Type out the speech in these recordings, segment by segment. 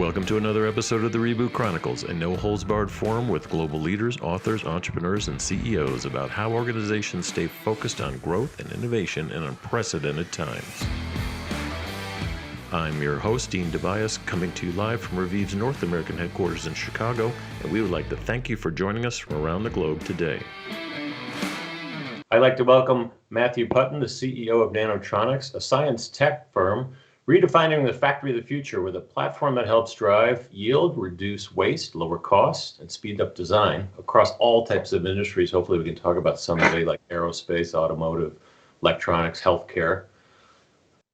Welcome to another episode of the Reboot Chronicles, a no-holds-barred forum with global leaders, authors, entrepreneurs, and CEOs about how organizations stay focused on growth and innovation in unprecedented times. I'm your host, Dean Tobias, coming to you live from Reviv's North American headquarters in Chicago, and we would like to thank you for joining us from around the globe today. I'd like to welcome Matthew Putman, the CEO of Nanotronics, a science tech firm redefining the factory of the future with a platform that helps drive yield, reduce waste, lower costs, and speed up design across all types of industries. Hopefully we can talk about some today, like aerospace, automotive, electronics, healthcare.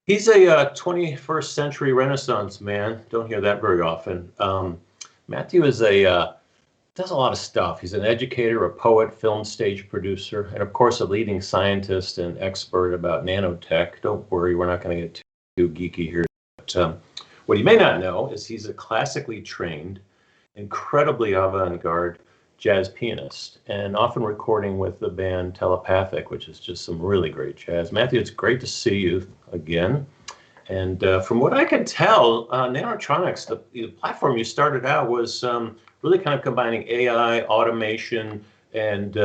He's a 21st century Renaissance man. Don't hear that very often. Matthew is does a lot of stuff. He's an educator, a poet, film stage producer, and of course a leading scientist and expert about nanotech. Don't worry, we're not going to get too geeky here. But what you may not know is he's a classically trained, incredibly avant-garde jazz pianist, and often recording with the band Telepathic, which is just some really great jazz. Matthew, it's great to see you again. And from what I can tell, Nanotronics, the platform you started out was really kind of combining AI, automation, and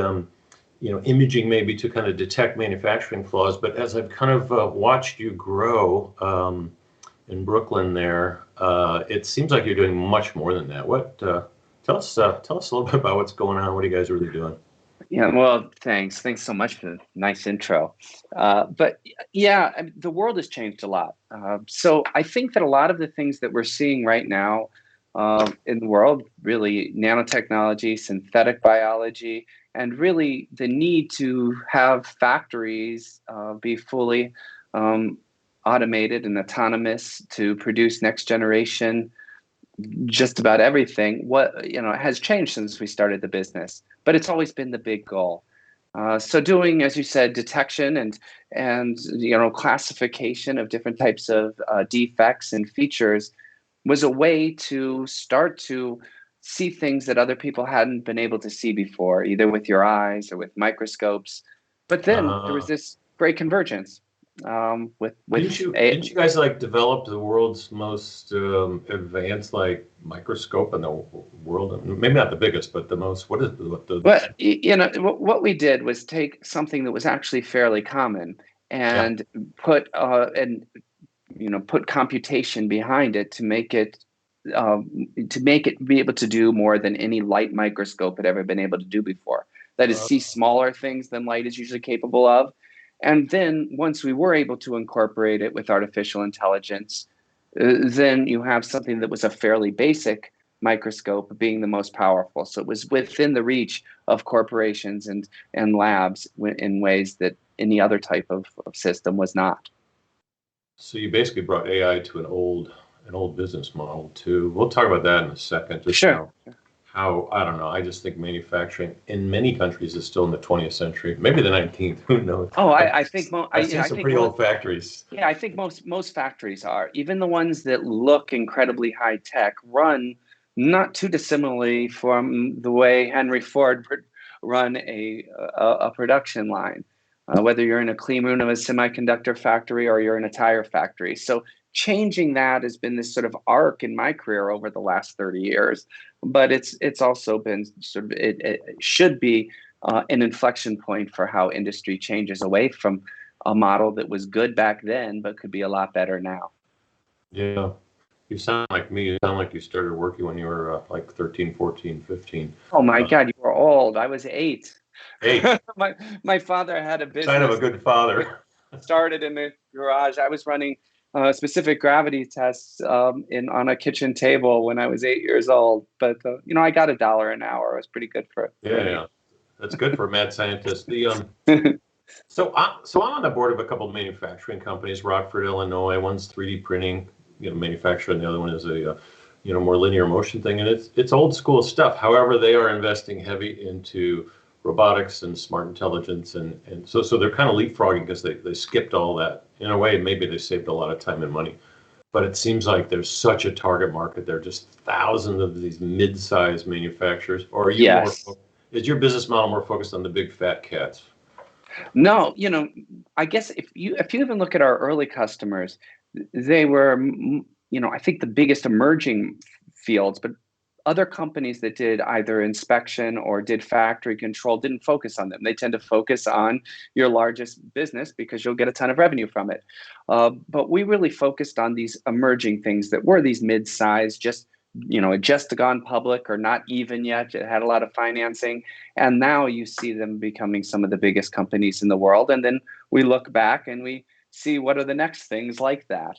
imaging maybe to kind of detect manufacturing flaws. But as I've kind of watched you grow in Brooklyn there, it seems like you're doing much more than that. Tell us a little bit about what's going on. What are you guys really doing? Yeah, well, thanks. Thanks so much for the nice intro. But yeah, the world has changed a lot. So I think that a lot of the things that we're seeing right now in the world, really nanotechnology, synthetic biology, and really the need to have factories be fully automated and autonomous to produce next generation just about everything has changed since we started the business, but it's always been the big goal. So doing, as you said, detection and classification of different types of defects and features was a way to start to see things that other people hadn't been able to see before, either with your eyes or with microscopes. But then there was this great convergence. Didn't you guys develop the world's most advanced microscope in the world? Maybe not the biggest, but the most. What is what we did was take something that was actually fairly common and put computation behind it to make it be able to do more than any light microscope had ever been able to do before. That is, see smaller things than light is usually capable of. And then once we were able to incorporate it with artificial intelligence, then you have something that was a fairly basic microscope being the most powerful. So it was within the reach of corporations and labs in ways that any other type of system was not. So you basically brought AI to an old business model too. We'll talk about that in a second. Just sure. How I don't know. I just think manufacturing in many countries is still in the 20th century, maybe the 19th. Who knows? Oh, I think I've seen some pretty old factories. Yeah, I think most factories are. Even the ones that look incredibly high tech run not too dissimilarly from the way Henry Ford would run a production line. Whether you're in a clean room of a semiconductor factory or you're in a tire factory. So changing that has been this sort of arc in my career over the last 30 years. But it's also been it should be an inflection point for how industry changes away from a model that was good back then, but could be a lot better now. Yeah. You sound like me. You sound like you started working when you were 13, 14, 15. Oh, my God, you were old. I was 8. 8. my father had a business. Sign of a good father. Started in the garage. I was running specific gravity tests on a kitchen table when I was 8 years old. But I got $1 an hour. It was pretty good for it. Yeah, that's good for a mad scientist. So I'm on the board of a couple of manufacturing companies. Rockford, Illinois. One's 3D printing, manufacturing. The other one is a more linear motion thing, and it's old school stuff. However, they are investing heavy into robotics and smart intelligence, and so they're kind of leapfrogging because they skipped all that. In a way, maybe they saved a lot of time and money, but it seems like there's such a target market. There are just thousands of these mid-sized manufacturers. Or are you is your business model more focused on the big fat cats? No, I guess if you even look at our early customers, they were I think the biggest emerging fields, but other companies that did either inspection or did factory control didn't focus on them. They tend to focus on your largest business because you'll get a ton of revenue from it. But we really focused on these emerging things that were these mid-size, just had just gone public or not even yet. It had a lot of financing. And now you see them becoming some of the biggest companies in the world. And then we look back and we see what are the next things like that.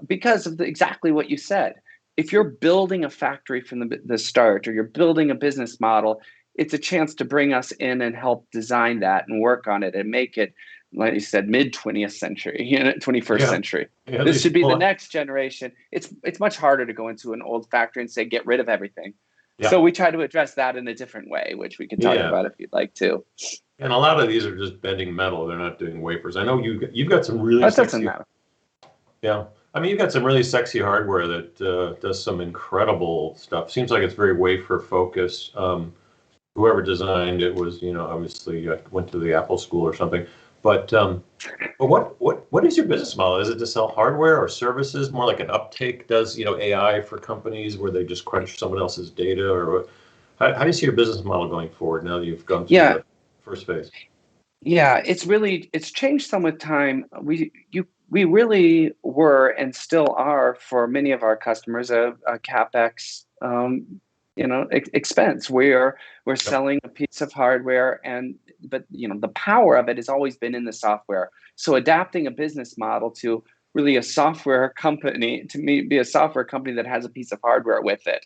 Because of exactly what you said. If you're building a factory from the start, or you're building a business model, it's a chance to bring us in and help design that and work on it and make it, like you said, mid 20th century, 21st century. Yeah, this should be the next generation. It's much harder to go into an old factory and say, get rid of everything. Yeah. So we try to address that in a different way, which we can talk about if you'd like to. And a lot of these are just bending metal. They're not doing wafers. I know you've got some really that doesn't matter. Yeah. I mean, you've got some really sexy hardware that does some incredible stuff. Seems like it's very wafer focused. Whoever designed it was, obviously went to the Apple school or something. But what is your business model? Is it to sell hardware or services? More like an uptake does, AI for companies where they just crunch someone else's data, or how do you see your business model going forward now that you've gone through the first phase? Yeah, it's changed some with time. We really were and still are for many of our customers a CapEx expense. We're selling a piece of hardware, but the power of it has always been in the software. So adapting a business model to really a software company, to be a software company that has a piece of hardware with it.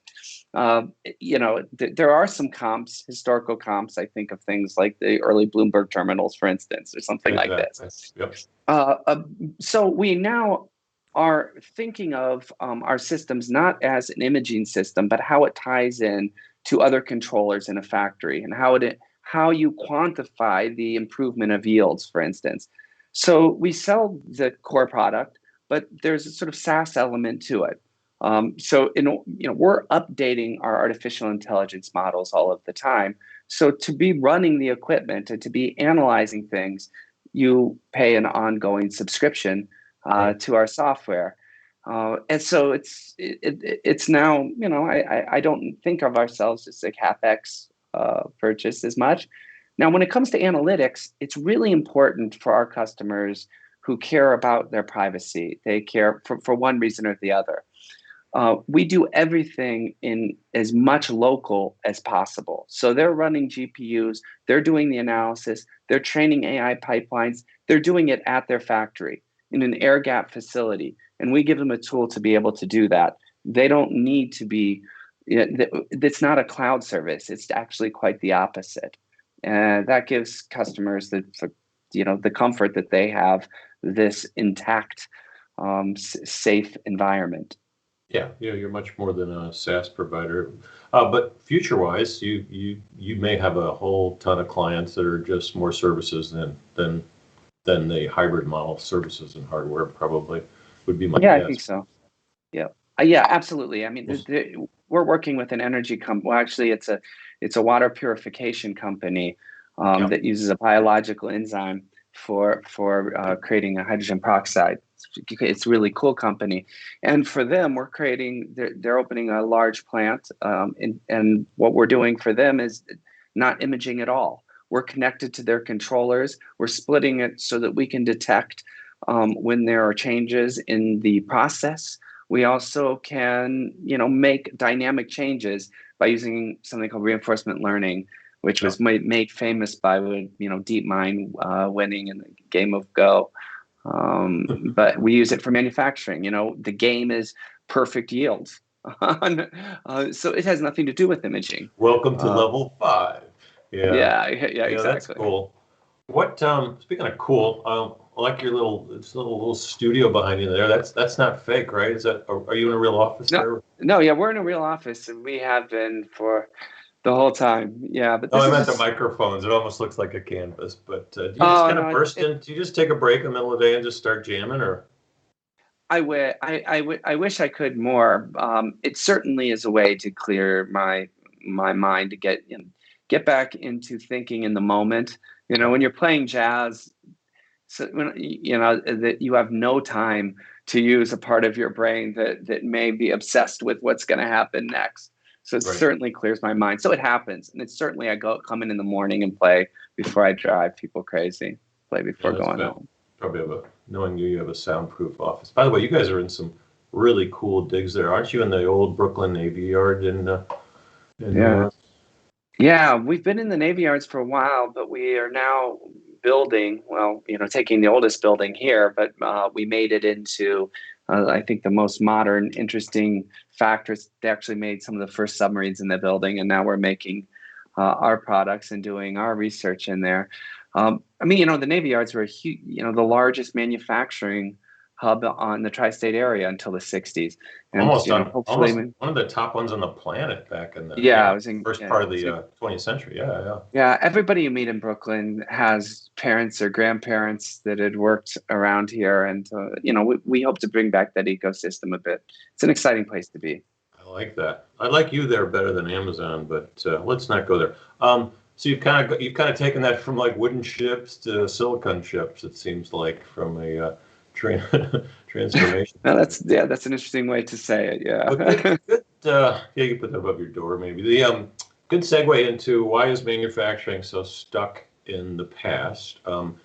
There are some comps, historical comps. I think of things like the early Bloomberg terminals, for instance, or something like this. Yep. So we now are thinking of our systems not as an imaging system, but how it ties in to other controllers in a factory, and how you quantify the improvement of yields, for instance. So we sell the core product, but there's a sort of SaaS element to it. So we're updating our artificial intelligence models all of the time. So to be running the equipment and to be analyzing things, you pay an ongoing subscription to our software. And so it's now, I don't think of ourselves as a CapEx purchase as much. Now, when it comes to analytics, it's really important for our customers who care about their privacy. They care for one reason or the other. We do everything in as much local as possible. So they're running GPUs, they're doing the analysis, they're training AI pipelines, they're doing it at their factory in an air-gap facility. And we give them a tool to be able to do that. They don't need to be, it's not a cloud service. It's actually quite the opposite. And that gives customers the comfort that they have this intact, safe environment. Yeah, you're much more than a SaaS provider. But future-wise, you may have a whole ton of clients that are just more services than the hybrid model. Services and hardware probably would be my guess. I think so. Yeah, absolutely. I mean, we're working with an energy company. Well, actually, it's a water purification company that uses a biological enzyme for creating a hydrogen peroxide. It's a really cool company. And for them, they're opening a large plant. And what we're doing for them is not imaging at all. We're connected to their controllers. We're splitting it so that we can detect when there are changes in the process. We also can, make dynamic changes by using something called reinforcement learning, which was made famous by, DeepMind winning in the game of Go. But we use it for manufacturing. The game is perfect yields. So it has nothing to do with imaging. Welcome to level 5. Yeah, exactly. That's cool. What speaking of cool, I like your little studio behind you there. That's not fake, right? Are you in a real office there? No, we're in a real office, and we have been for the whole time. Yeah, but I meant the microphones. It almost looks like a canvas. But do you just kind of burst in? Do you just take a break in the middle of the day and just start jamming, or? I wish I could more. It certainly is a way to clear my mind, to get back into thinking in the moment. When you're playing jazz, so that you have no time to use a part of your brain that may be obsessed with what's going to happen next. So it certainly clears my mind. So it happens, and it's certainly I come in the morning and play before I drive people crazy. Play before going home. Probably knowing you have a soundproof office. By the way, you guys are in some really cool digs there, aren't you? In the old Brooklyn Navy Yard Yeah, we've been in the Navy Yards for a while, but we are now building, taking the oldest building here, but we made it into, I think, the most modern, interesting factories. They actually made some of the first submarines in the building, and now we're making our products and doing our research in there. The Navy Yards were the largest manufacturing hub on the tri-state area until the 60s. And, almost one of the top ones on the planet back in the first part of the 20th century. Yeah, everybody you meet in Brooklyn has parents or grandparents that had worked around here. And, we hope to bring back that ecosystem a bit. It's an exciting place to be. I like that. I like you there better than Amazon, but let's not go there. So you've kind of taken that from like wooden ships to silicon ships, it seems like, from a transformation. No, that's an interesting way to say it. Yeah. Good, you can put that above your door, maybe. The good segue into why is manufacturing so stuck in the past?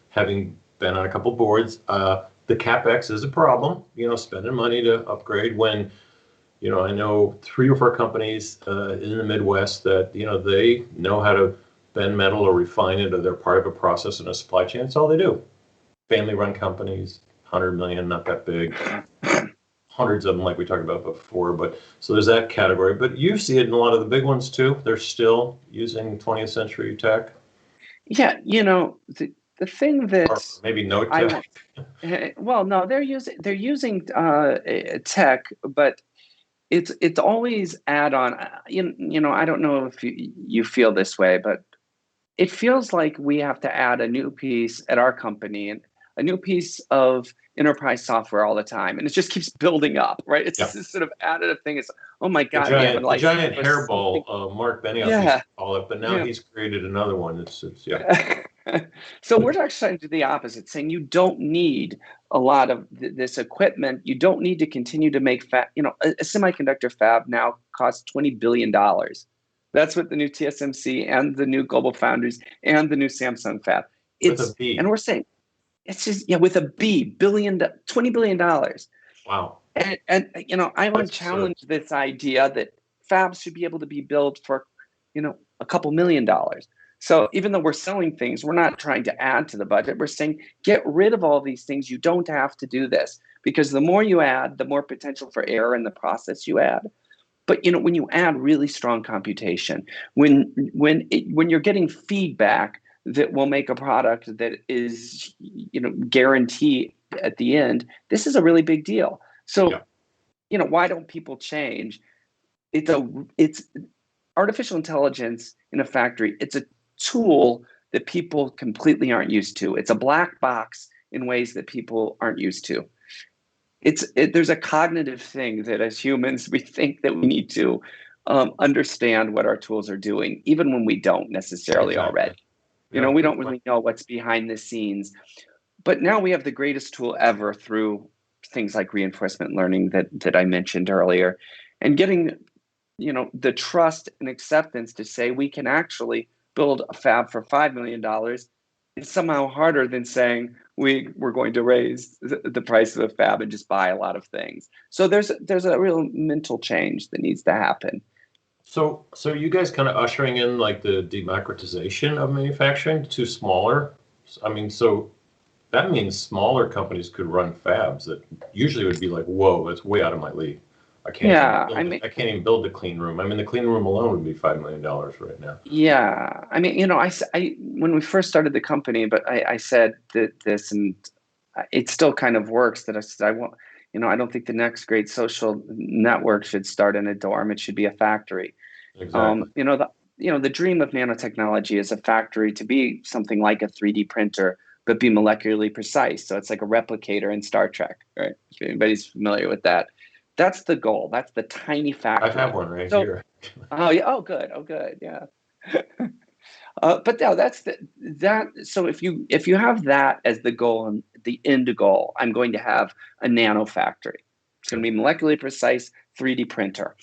Having been on a couple boards, the CapEx is a problem. Spending money to upgrade when, I know 3 or 4 companies in the Midwest that they know how to bend metal or refine it, or they're part of a process in a supply chain. That's all they do. Family-run companies. 100 million, not that big. Hundreds of them, like we talked about before. But so there's that category. But you see it in a lot of the big ones too. They're still using 20th century tech. Yeah, the thing that, or maybe no tech. Well, no, they're using tech, but it's always add-on. I don't know if you feel this way, but it feels like we have to add a new piece at our company and a new piece of enterprise software all the time, and it just keeps building up, right? It's this sort of additive thing. It's, oh my God, the giant hairball, Mark Benioff used to call it, but now he's created another one. It's So we're actually trying to do the opposite, saying you don't need a lot of this equipment. You don't need to continue to make a semiconductor fab now costs $20 billion. That's what the new TSMC and the new Global Foundries and the new Samsung fab. And we're saying, it's just, with a B, $20 billion. Wow. And I want to challenge this idea that fabs should be able to be built for, a couple $1 million. So even though we're selling things, we're not trying to add to the budget. We're saying, get rid of all these things. You don't have to do this, because the more you add, the more potential for error in the process you add. But when you add really strong computation, when you're getting feedback that will make a product that is, guaranteed at the end, this is a really big deal. So, why don't people change? It's artificial intelligence in a factory. It's a tool that people completely aren't used to. It's a black box in ways that people aren't used to. There's a cognitive thing that as humans, we think that we need to understand what our tools are doing, even when we don't necessarily already. We don't really know what's behind the scenes. But now we have the greatest tool ever through things like reinforcement learning that I mentioned earlier, and getting, the trust and acceptance to say we can actually build a fab for $5 million is somehow harder than saying we're going to raise the price of a fab and just buy a lot of things. So there's a real mental change that needs to happen. So you guys kind of ushering in like the democratization of manufacturing to smaller. So that means smaller companies could run fabs that usually would be like, whoa, that's way out of my league. I can't even build the clean room. The clean room alone would be $5 million right now. Yeah. I when we first started the company, but I said that this, and it still kind of works, that I said, I won't, I don't think the next great social network should start in a dorm. It should be a factory. Exactly. The dream of nanotechnology is a factory to be something like a 3D printer, but be molecularly precise. So it's like a replicator in Star Trek, right? If anybody's familiar with that. That's the goal. That's the tiny factory. I have one here. Oh yeah. Oh good. Yeah. But no, that's that. So if you have that as the goal, and the end goal. I'm going to have a nano factory. It's going to be molecularly precise 3D printer.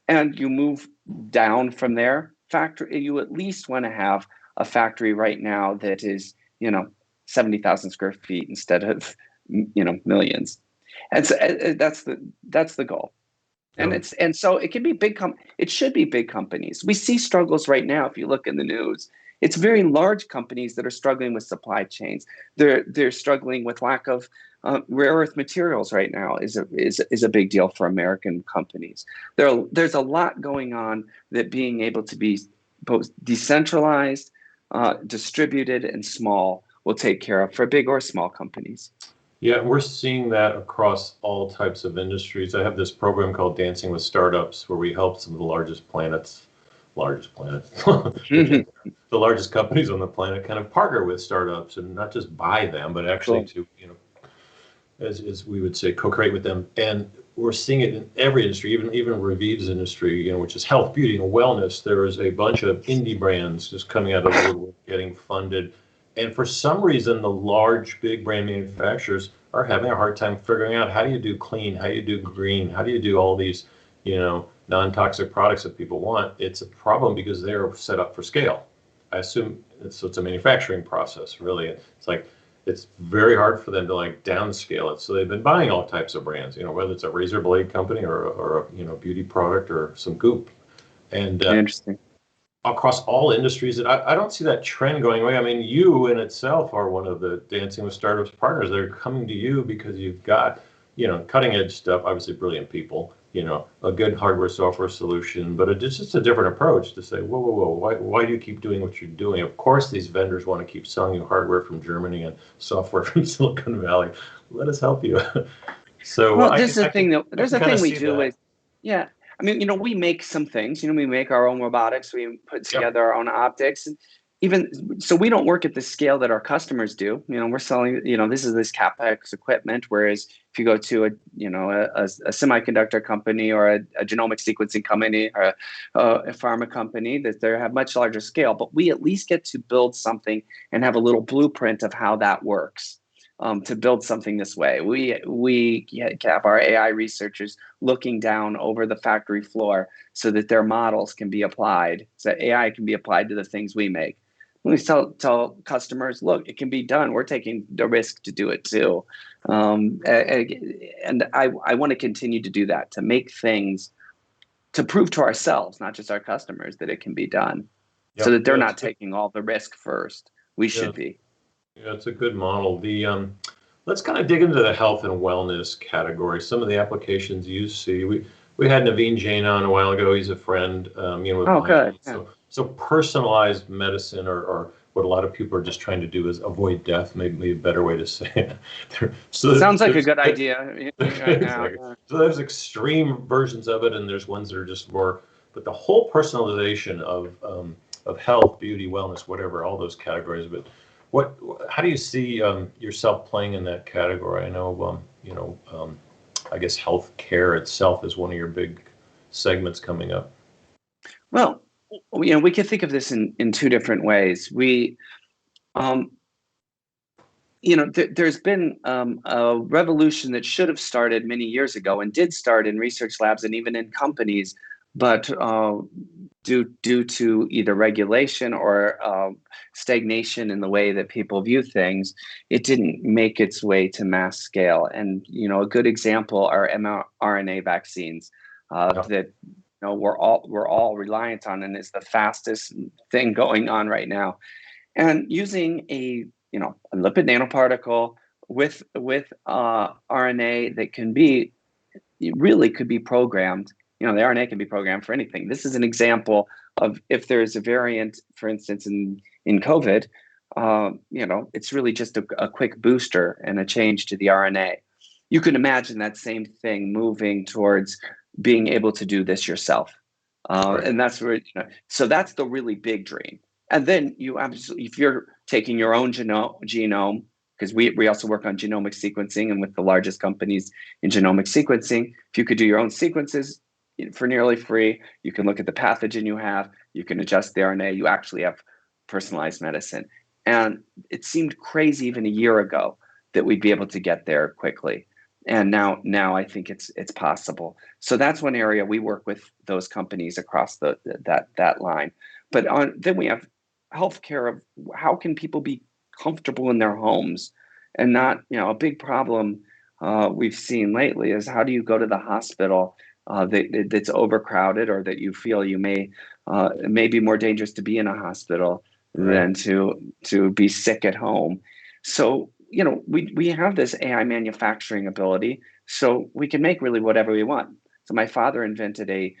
And you move down from there, factory, you at least want to have a factory right now that is, 70,000 square feet instead of, millions. And so that's the goal. And so it can be it should be big companies. We see struggles right now. If you look in the news, it's very large companies that are struggling with supply chains. They're struggling with lack of rare earth materials right now is a big deal for American companies. There's a lot going on that being able to be both decentralized, distributed, and small will take care of for big or small companies. Yeah, we're seeing that across all types of industries. I have this program called Dancing with Startups where we help some of the largest planets, the largest companies on the planet kind of partner with startups and not just buy them, but actually to, as we would say, co-create with them. And we're seeing it in every industry, even Raviv's industry, which is health, beauty, and wellness. There is a bunch of indie brands just coming out of the woodwork getting funded. And for some reason, the large, big brand manufacturers are having a hard time figuring out how do you do clean, how do you do green, how do you do all these, non-toxic products that people want. It's a problem because they're set up for scale. I assume it's a manufacturing process, really. It's very hard for them to downscale it. So they've been buying all types of brands, whether it's a razor blade company or a beauty product or some goop. And interesting. Across all industries, and I don't see that trend going away. I mean, you in itself are one of the Dancing with Startups partners. They're coming to you because you've got, cutting edge stuff, obviously brilliant people, a good hardware software solution, but it's just a different approach to say, whoa, why do you keep doing what you're doing? Of course, these vendors want to keep selling you hardware from Germany and software from Silicon Valley. Let us help you. So there's a thing we do that. I mean, we make some things, we make our own robotics, we put together our own optics. And even so, we don't work at the scale that our customers do. We're selling, this CapEx equipment. Whereas if you go to a semiconductor company or a genomic sequencing company or a pharma company, that they have much larger scale, but we at least get to build something and have a little blueprint of how that works. To build something this way, we have our AI researchers looking down over the factory floor so that their models can be applied, so AI can be applied to the things we make. We tell customers, look, it can be done. We're taking the risk to do it too, and I want to continue to do that, to make things, to prove to ourselves, not just our customers, that it can be done, so that they're not taking all the risk first. We should be. Yeah, it's a good model. Let's kind of dig into the health and wellness category. Some of the applications you see. We had Naveen Jain on a while ago. He's a friend. Good. Yeah. So personalized medicine, or what a lot of people are just trying to do is avoid death. Maybe a better way to say it. Sounds like a good idea. Exactly. So there's extreme versions of it, and there's ones that are just more. But the whole personalization of health, beauty, wellness, whatever, all those categories. But how do you see yourself playing in that category? I know, I guess health care itself is one of your big segments coming up. Well, we can think of this in two different ways. There's been a revolution that should have started many years ago and did start in research labs and even in companies, but due to either regulation or stagnation in the way that people view things, it didn't make its way to mass scale. And a good example are mRNA vaccines that we're all reliant on, and it's the fastest thing going on right now. And using a lipid nanoparticle with RNA that could be programmed. The RNA can be programmed for anything. This is an example of if there's a variant, for instance, in COVID, it's really just a quick booster and a change to the RNA. You can imagine that same thing moving towards being able to do this yourself. Right. And that's where, so that's the really big dream. And then if you're taking your own genome, because we also work on genomic sequencing, and with the largest companies in genomic sequencing, if you could do your own sequences for nearly free, you can look at the pathogen you have, you can adjust the RNA, you actually have personalized medicine. And it seemed crazy even a year ago that we'd be able to get there quickly. And now I think it's possible. So that's one area we work with those companies across that line. But then we have healthcare of how can people be comfortable in their homes and not, a big problem we've seen lately is how do you go to the hospital that's overcrowded, or that you feel you may it may be more dangerous to be in a hospital than to be sick at home. So we have this AI manufacturing ability, so we can make really whatever we want. So my father invented a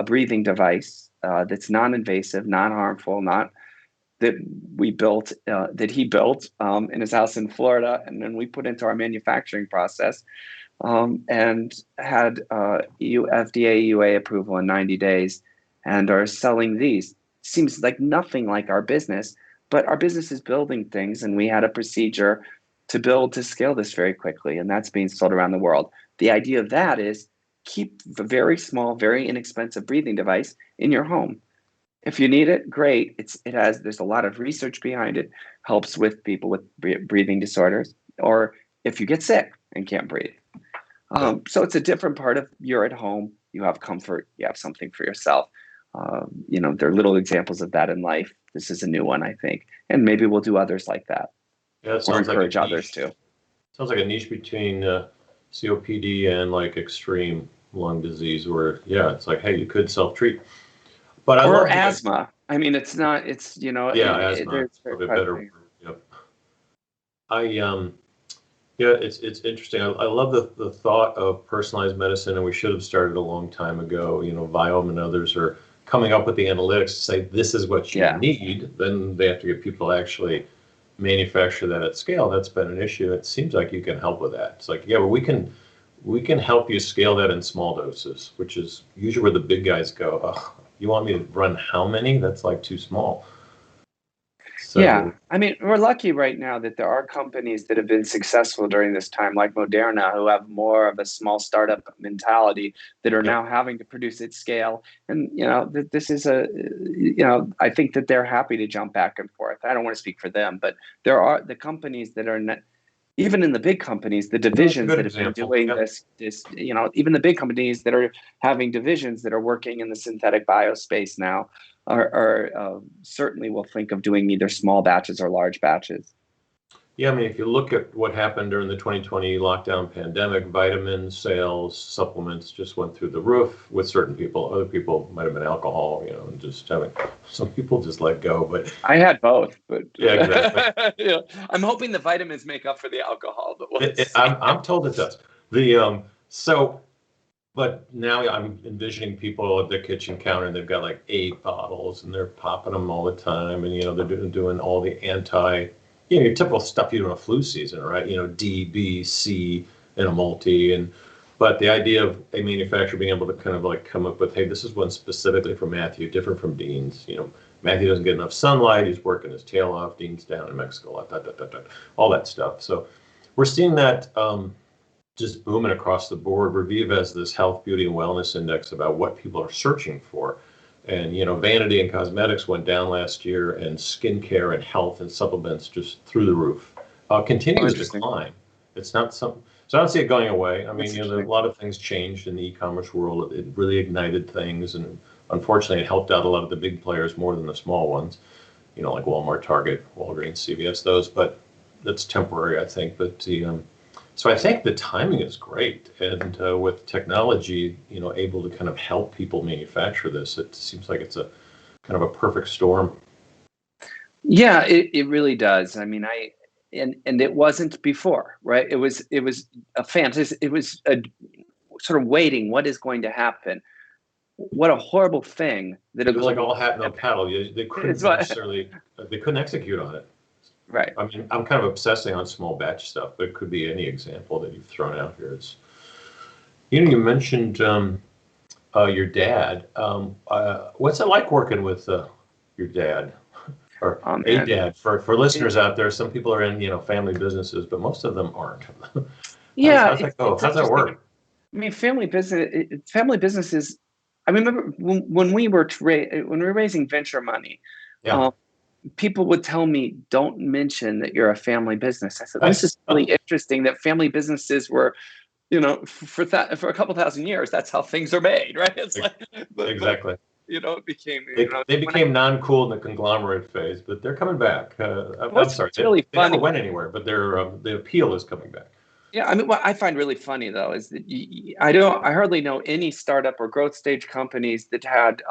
breathing device that's non-invasive, non-harmful, not that we built, that he built in his house in Florida, and then we put into our manufacturing process, and had FDA EUA approval in 90 days, and are selling these. Seems like nothing like our business, but our business is building things, and we had a procedure to scale this very quickly, and that's being sold around the world. The idea of that is keep the very small, very inexpensive breathing device in your home. If you need it, great. There's a lot of research behind it, helps with people with breathing disorders, or if you get sick and can't breathe. So it's a different part of you're at home, you have comfort, you have something for yourself. There are little examples of that in life. This is a new one, I think, and maybe we'll do others like that. Yeah, it or sounds encourage like others to. Sounds like a niche between COPD and like extreme lung disease, where it's like, hey, you could self-treat. But or asthma. I mean, it's not. It's asthma. A bit better. Yep. It's interesting. I love the thought of personalized medicine, and we should have started a long time ago. Viome and others are coming up with the analytics to say this is what you need. Then they have to get people to actually manufacture that at scale. That's been an issue. It seems like you can help with that. It's like, we can help you scale that in small doses, which is usually where the big guys go, oh, you want me to run how many? That's like too small. So, yeah, I mean, we're lucky right now that there are companies that have been successful during this time, like Moderna, who have more of a small startup mentality, that are now having to produce at scale. And, this is I think that they're happy to jump back and forth. I don't want to speak for them, but there are the companies that are not, even in the big companies, the divisions that have been doing this, even the big companies that are having divisions that are working in the synthetic biospace now are certainly will think of doing either small batches or large batches. Yeah, I mean, if you look at what happened during the 2020 lockdown pandemic, vitamin sales, supplements just went through the roof with certain people. Other people might have been alcohol, and just having some people just let go. But I had both. But yeah, exactly. I'm hoping the vitamins make up for the alcohol. But I'm told it does. But now I'm envisioning people at their kitchen counter, and they've got like 8 bottles, and they're popping them all the time, and they're doing all the your typical stuff you do in a flu season, right? D, B, C, and a multi, but the idea of a manufacturer being able to kind of like come up with, hey, this is one specifically for Matthew, different from Dean's. Matthew doesn't get enough sunlight, he's working his tail off. Dean's down in Mexico, all that stuff. So we're seeing that. Just booming across the board. Revive has this health, beauty, and wellness index about what people are searching for. And, vanity and cosmetics went down last year, and skincare and health and supplements just through the roof. Continues to decline. It's not so I don't see it going away. I mean, a lot of things changed in the e-commerce world. It really ignited things, and unfortunately, it helped out a lot of the big players more than the small ones, like Walmart, Target, Walgreens, CVS, those. But that's temporary, I think. But so I think the timing is great, and with technology, able to kind of help people manufacture this, it seems like it's a kind of a perfect storm. Yeah, it really does. I mean, and it wasn't before, right? It was a fantasy. It was a sort of waiting. What is going to happen? What a horrible thing that it was like all hat no paddle. They couldn't necessarily they couldn't execute on it. Right. I mean, I'm kind of obsessing on small batch stuff, but it could be any example that you've thrown out here. You mentioned your dad. What's it like working with your dad, or a dad? For listeners out there, some people are in family businesses, but most of them aren't. How's that go? How's that work? I mean, family businesses. I remember when we were raising venture money. Yeah. people would tell me, don't mention that you're a family business. I said, I, this is really interesting that family businesses were, for a couple thousand years, that's how things are made, right? It's like, but exactly. it became, They when I, became non-cool in the conglomerate phase, but they're coming back. I'm sorry, what's really they never funny. went anywhere, but the appeal is coming back. Yeah, I mean, what I find really funny though is that I hardly know any startup or growth stage companies that had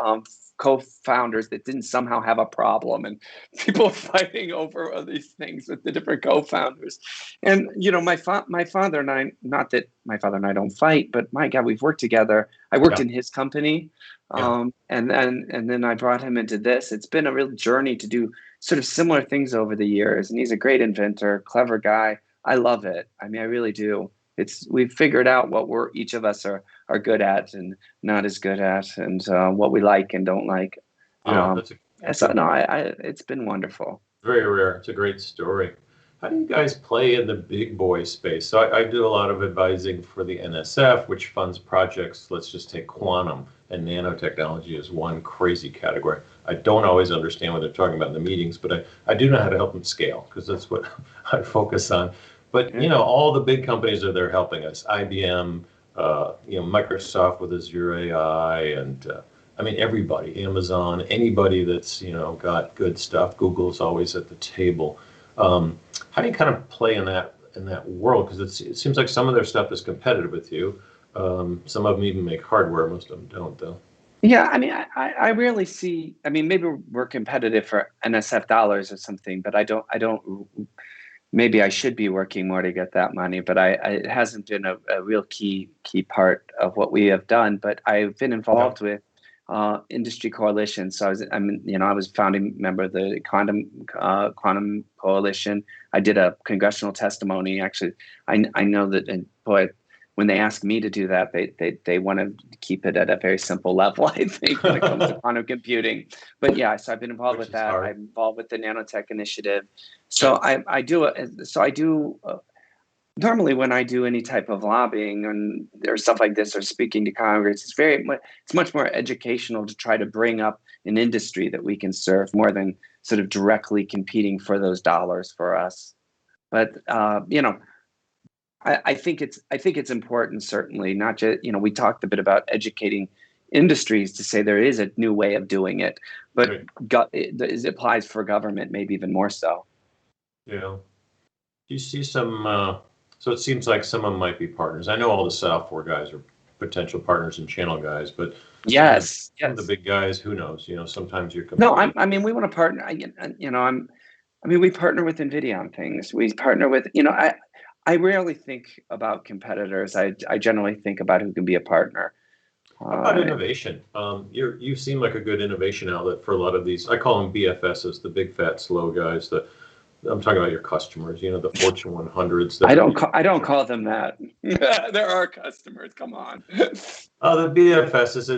co-founders that didn't somehow have a problem, and people fighting over these things with the different co-founders. And my father and I, not that my father and I don't fight, but my God, we've worked together. I worked Yeah, in his company, yeah, and then I brought him into this. It's been a real journey to do sort of similar things over the years, and he's a great inventor, clever guy. I love it. I mean, I really do. We've figured out what each of us are good at and not as good at, and what we like and don't like. yeah. So no, it's been wonderful. Very rare. It's a great story. How do you guys play in the big boy space? So I do a lot of advising for the NSF, which funds projects. Let's just take quantum and nanotechnology as one crazy category. I don't always understand what they're talking about in the meetings, but I do know how to help them scale because that's what I focus on. But all the big companies are there helping us. IBM, Microsoft with Azure AI, and I mean everybody. Amazon, anybody that's got good stuff. Google's always at the table. How do you kind of play in that world? Because it seems like some of their stuff is competitive with you. Some of them even make hardware. Most of them don't, though. Yeah, I mean, I rarely see. I mean, maybe we're competitive for NSF dollars or something, but I don't. Maybe I should be working more to get that money, but it hasn't been a real key part of what we have done. But I've been involved with industry coalitions. So I was founding member of the quantum coalition. I did a congressional testimony. Actually, I know that, and boy, when they ask me to do that, they want to keep it at a very simple level, I think, when it comes to quantum computing. But yeah, so I've been involved with that. Hard. I'm involved with the nanotech initiative. So I do. Normally, when I do any type of lobbying or stuff like this, or speaking to Congress, it's much more educational to try to bring up an industry that we can serve more than sort of directly competing for those dollars for us. But I think it's important, certainly, not just, we talked a bit about educating industries to say there is a new way of doing it, but it applies for government, maybe even more so. Yeah. Do you see some, so it seems like some of them might be partners. I know all the software guys are potential partners and channel guys, but yes, some of the big guys, who knows? Sometimes you're no, I mean, we want to partner. We partner with NVIDIA on things. We partner with, I rarely think about competitors. I generally think about who can be a partner. How about innovation? You seem like a good innovation outlet for a lot of these. I call them BFSs, the big fat slow guys. I'm talking about your customers. The Fortune 100s. I don't call them that. They're our customers. Come on. The BFSs.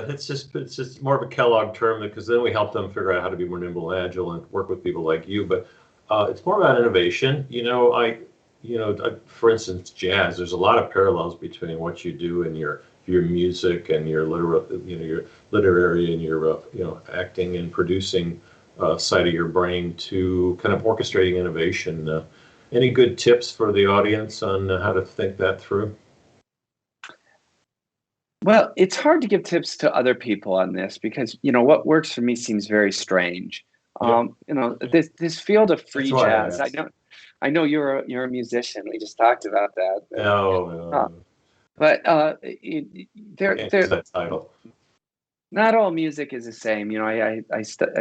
It's just more of a Kellogg term because then we help them figure out how to be more nimble and agile and work with people like you. But it's more about innovation. For instance, jazz. There's a lot of parallels between what you do and your music and your literary and your acting and producing side of your brain to kind of orchestrating innovation. Any good tips for the audience on how to think that through? Well, it's hard to give tips to other people on this because what works for me seems very strange. This field of free jazz. I know you're a musician. We just talked about that. No. But That title. Not all music is the same. I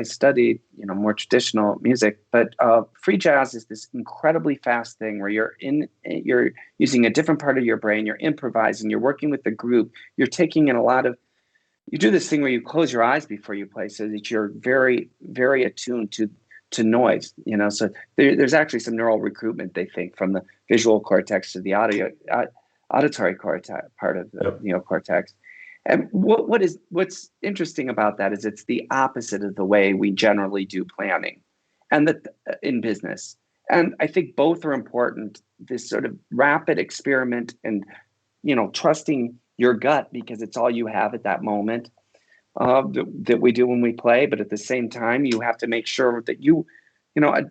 studied more traditional music, but free jazz is this incredibly fast thing where you're using a different part of your brain. You're improvising. You're working with the group. You're taking in you do this thing where you close your eyes before you play, so that you're very, very attuned to noise. So there's actually some neural recruitment, they think, from the visual cortex to the auditory cortex part of the cortex. And what's interesting about that is it's the opposite of the way we generally do planning, and in business. And I think both are important. This sort of rapid experiment and trusting your gut because it's all you have at that moment. that we do when we play. But at the same time, you have to make sure that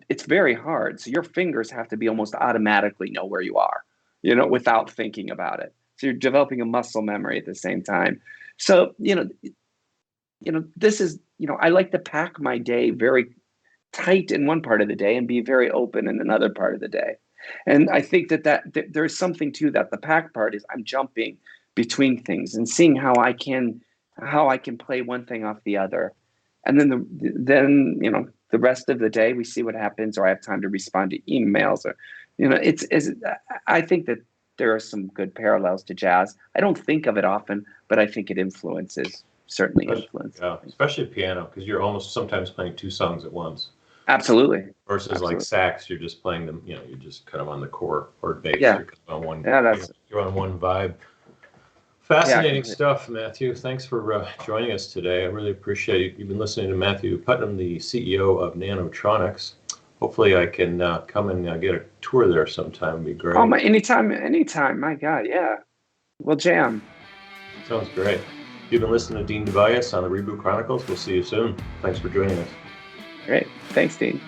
it's very hard. So your fingers have to be almost automatically know where you are, without thinking about it. So you're developing a muscle memory at the same time. So, this is, I like to pack my day very tight in one part of the day and be very open in another part of the day. And I think that there's something to that. The pack part is I'm jumping between things and seeing how I can play one thing off the other. And then the rest of the day we see what happens, or I have time to respond to emails, or I think that there are some good parallels to jazz. I don't think of it often, but I think it certainly influences. Yeah, especially piano, because you're almost sometimes playing two songs at once. Absolutely. Versus like sax, you're just playing them, you're just kind of on the core, or bass, Yeah. you're kind of on one, you're on one vibe. Fascinating stuff, Matthew. Thanks for joining us today. I really appreciate it. You've been listening to Matthew Putman, the CEO of Nanotronics. Hopefully I can come and get a tour there sometime. It'd be great. Oh, anytime. My God, yeah. We'll jam. Sounds great. You've been listening to Dean DeVayas on the Reboot Chronicles. We'll see you soon. Thanks for joining us. Great. Thanks, Dean.